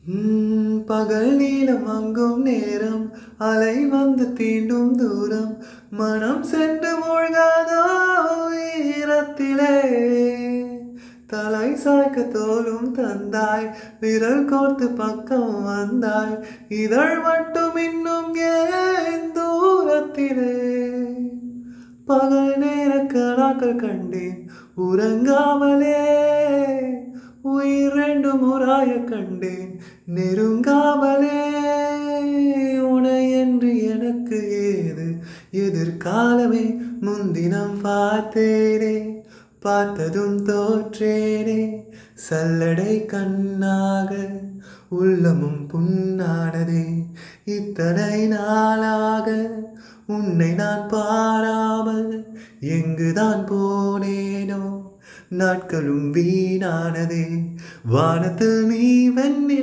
பகல் நீளம் அங்கும் நேரம் அலை வந்து தீண்டும் தூரம் மனம் சென்று மூழ்காதோ ஈரத்திலே தலை சாய்க்க தோலும் தந்தாய் விரல் கோர்த்து பக்கம் வந்தாய் இதழ் மட்டும் இன்னும் ஏன் தூரத்திலே பகல் நேர கணாக்கள் கண்டேன் உறங்காமலே உயிர் ரெண்டும் உராய கண்டேன் நெருங்காமலே உனை என்று எனக்கு ஏது எதிர்காலமே முன்தினம் பார்த்தேனே பார்த்ததும் தோற்றேனே சல்லடை கண்ணாக உள்ளமும் புண்ணானதே இத்தனை நாளாக உன்னை நான் பாராமல் எங்குதான் போனேனோ நாட்களும் வீணானதே வானத்தில் நீ வெண்ணி